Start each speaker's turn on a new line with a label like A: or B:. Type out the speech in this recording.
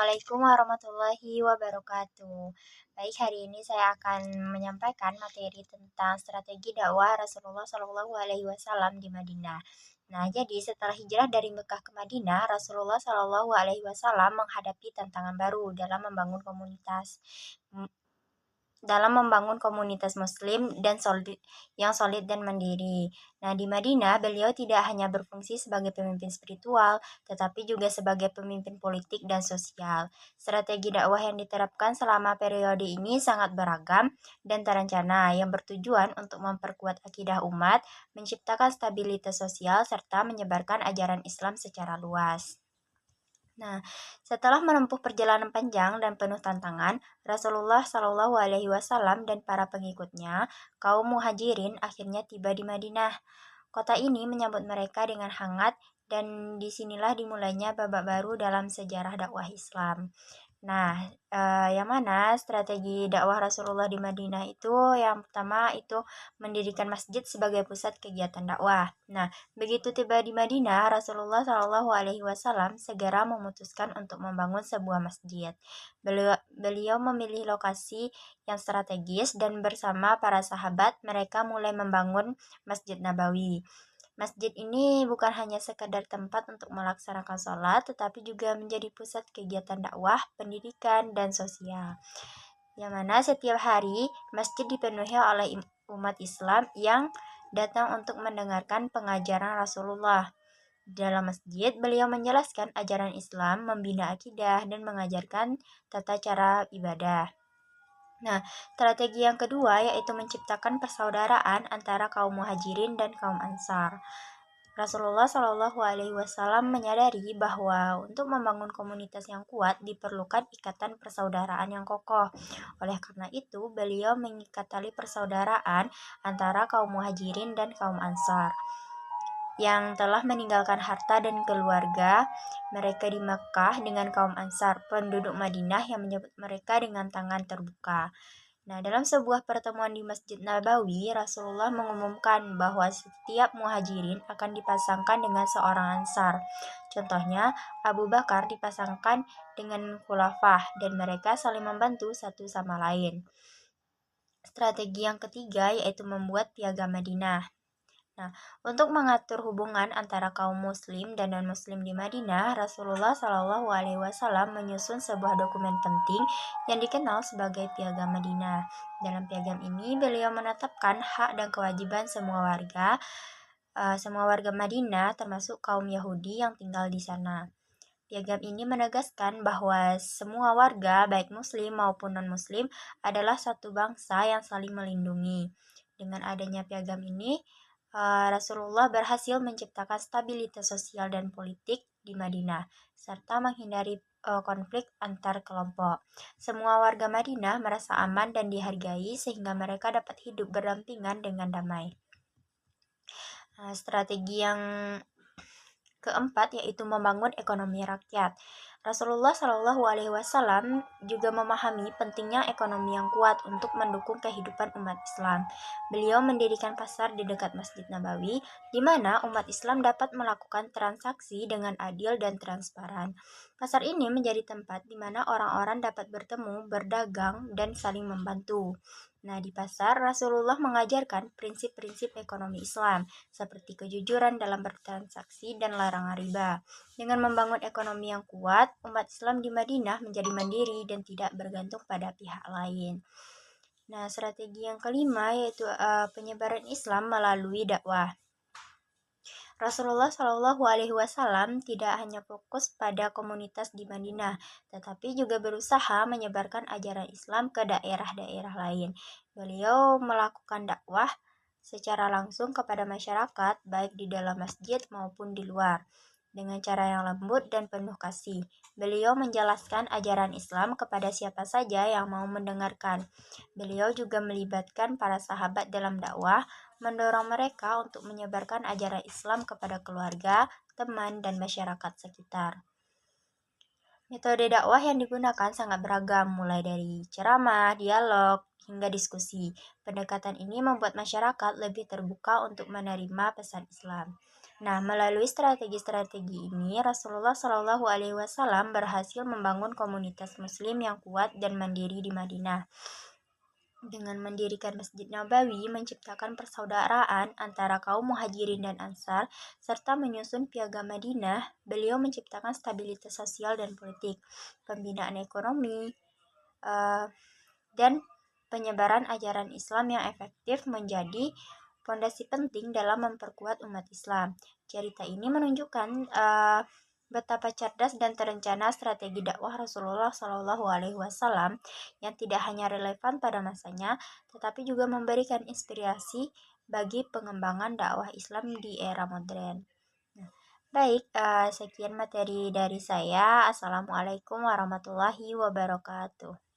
A: Assalamualaikum warahmatullahi wabarakatuh. Baik, hari ini saya akan menyampaikan materi tentang strategi dakwah Rasulullah Shallallahu Alaihi Wasallam di Madinah. Nah, jadi setelah hijrah dari Mekah ke Madinah, Rasulullah Shallallahu Alaihi Wasallam menghadapi tantangan baru dalam membangun komunitas muslim dan yang solid dan mandiri. Nah, di Madinah beliau tidak hanya berfungsi sebagai pemimpin spiritual, tetapi juga sebagai pemimpin politik dan sosial. Strategi dakwah yang diterapkan selama periode ini sangat beragam dan terencana yang bertujuan untuk memperkuat akidah umat, menciptakan stabilitas sosial serta menyebarkan ajaran Islam secara luas. Nah, setelah menempuh perjalanan panjang dan penuh tantangan, Rasulullah Shallallahu Alaihi Wasallam dan para pengikutnya, kaum muhajirin, akhirnya tiba di Madinah. Kota ini menyambut mereka dengan hangat dan disinilah dimulainya babak baru dalam sejarah dakwah Islam. Nah, yang mana strategi dakwah Rasulullah di Madinah itu yang pertama itu mendirikan masjid sebagai pusat kegiatan dakwah. Nah, begitu tiba di Madinah, Rasulullah Shallallahu Alaihi Wasallam segera memutuskan untuk membangun sebuah masjid. Beliau memilih lokasi yang strategis dan bersama para sahabat mereka mulai membangun Masjid Nabawi. Masjid ini bukan hanya sekedar tempat untuk melaksanakan sholat, tetapi juga menjadi pusat kegiatan dakwah, pendidikan, dan sosial. Yang mana setiap hari masjid dipenuhi oleh umat Islam yang datang untuk mendengarkan pengajaran Rasulullah. Dalam masjid, beliau menjelaskan ajaran Islam, membina akidah, dan mengajarkan tata cara ibadah. Nah, strategi yang kedua yaitu menciptakan persaudaraan antara kaum muhajirin dan kaum ansar. Rasulullah Shallallahu Alaihi Wasallam menyadari bahwa untuk membangun komunitas yang kuat diperlukan ikatan persaudaraan yang kokoh. Oleh karena itu, beliau mengikat tali persaudaraan antara kaum muhajirin dan kaum ansar yang telah meninggalkan harta dan keluarga mereka di Makkah dengan kaum Ansar, penduduk Madinah yang menyebut mereka dengan tangan terbuka. Nah, dalam sebuah pertemuan di Masjid Nabawi, Rasulullah mengumumkan bahwa setiap muhajirin akan dipasangkan dengan seorang Ansar. Contohnya, Abu Bakar dipasangkan dengan khulafah dan mereka saling membantu satu sama lain. Strategi yang ketiga yaitu membuat piagam Madinah. Nah, untuk mengatur hubungan antara kaum muslim dan non-muslim di Madinah, Rasulullah Shallallahu Alaihi Wasallam menyusun sebuah dokumen penting yang dikenal sebagai Piagam Madinah. Dalam piagam ini, beliau menetapkan hak dan kewajiban semua warga Madinah, termasuk kaum Yahudi yang tinggal di sana. Piagam ini menegaskan bahwa semua warga, baik muslim maupun non-muslim, adalah satu bangsa yang saling melindungi. Dengan adanya piagam ini, Rasulullah berhasil menciptakan stabilitas sosial dan politik di Madinah, serta menghindari konflik antar kelompok. Semua warga Madinah merasa aman dan dihargai sehingga mereka dapat hidup berdampingan dengan damai. Strategi yang keempat yaitu membangun ekonomi rakyat. Rasulullah Shallallahu Alaihi Wasallam juga memahami pentingnya ekonomi yang kuat untuk mendukung kehidupan umat Islam. Beliau mendirikan pasar di dekat Masjid Nabawi, di mana umat Islam dapat melakukan transaksi dengan adil dan transparan. Pasar ini menjadi tempat di mana orang-orang dapat bertemu, berdagang, dan saling membantu. Nah, di pasar, Rasulullah mengajarkan prinsip-prinsip ekonomi Islam, seperti kejujuran dalam bertransaksi dan larangan riba. Dengan membangun ekonomi yang kuat, umat Islam di Madinah menjadi mandiri dan tidak bergantung pada pihak lain. Nah, strategi yang kelima yaitu penyebaran Islam melalui dakwah. Rasulullah Shallallahu Alaihi Wasallam tidak hanya fokus pada komunitas di Madinah, tetapi juga berusaha menyebarkan ajaran Islam ke daerah-daerah lain. Beliau melakukan dakwah secara langsung kepada masyarakat, baik di dalam masjid maupun di luar, dengan cara yang lembut dan penuh kasih. Beliau menjelaskan ajaran Islam kepada siapa saja yang mau mendengarkan. Beliau juga melibatkan para sahabat dalam dakwah, mendorong mereka untuk menyebarkan ajaran Islam kepada keluarga, teman, dan masyarakat sekitar. Metode dakwah yang digunakan sangat beragam, mulai dari ceramah, dialog, hingga diskusi. Pendekatan ini membuat masyarakat lebih terbuka untuk menerima pesan Islam. Nah, melalui strategi-strategi ini, Rasulullah Shallallahu Alaihi Wasallam berhasil membangun komunitas Muslim yang kuat dan mandiri di Madinah. Dengan mendirikan Masjid Nabawi, menciptakan persaudaraan antara kaum Muhajirin dan Ansar, serta menyusun Piagam Madinah, beliau menciptakan stabilitas sosial dan politik, pembinaan ekonomi, dan penyebaran ajaran Islam yang efektif menjadi fondasi penting dalam memperkuat umat Islam. Cerita ini menunjukkan betapa cerdas dan terencana strategi dakwah Rasulullah Shallallahu Alaihi Wasallam yang tidak hanya relevan pada masanya, tetapi juga memberikan inspirasi bagi pengembangan dakwah Islam di era modern. Baik, sekian materi dari saya. Assalamualaikum warahmatullahi wabarakatuh.